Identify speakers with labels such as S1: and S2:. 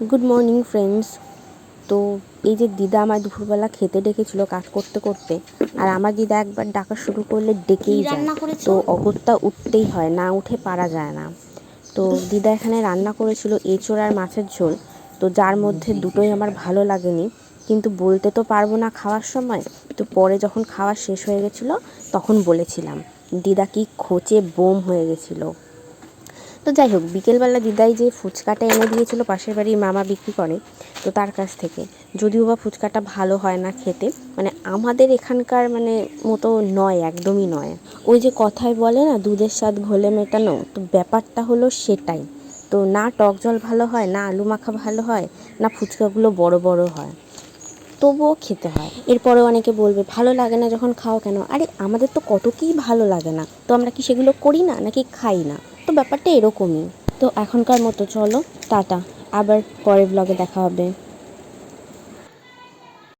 S1: Good morning friends. তো এই যে দিদা আমার দুপুরবেলা খেতে ডেকেছিল কাজ করতে করতে, আর আমার দিদা একবার ডাকা শুরু করলে ডেকেই যায়। তো অগত্যা উঠতেই হয়, না উঠে পারা যায় না। তো দিদা এখানে রান্না করেছিল এঁচোড় আর মাছের ঝোল, তো যার মধ্যে দুটোই আমার ভালো লাগেনি, কিন্তু বলতে তো পারবো না খাওয়ার সময়। তো পরে যখন খাওয়া শেষ হয়ে গেছিলো তখন বলেছিলাম। দিদা কি খোঁচে বোম হয়ে গেছিলো। তো যাই হোক, বিকেলবেলা দিদাই যে ফুচকাটা এনে দিয়েছিল, পাশের বাড়ির মামা বিক্রি করে, তো তার কাছ থেকে, যদিও বা ফুচকাটা ভালো হয় না খেতে, মানে আমাদের এখানকার মতো নয়, একদমই নয়। ওই যে কথায় বলে না, দুধের স্বাদ ঘোলে মেটানো, তো ব্যাপারটা হলো সেটাই। তো না টক জল ভালো হয়, না আলু মাখা ভালো হয়, না ফুচকাগুলো বড় বড় হয়, তবুও খেতে হয়। এরপরেও অনেকে বলবে ভালো লাগে না যখন খাও কেন? আরে আমাদের তো কত কী ভালো লাগে না, তো আমরা কি সেগুলো করি না নাকি খাই না? তো ব্যাপারটা এরকমই। তো এখনকার মতো চলো, টাটা, আবার পরের ব্লগে দেখা হবে।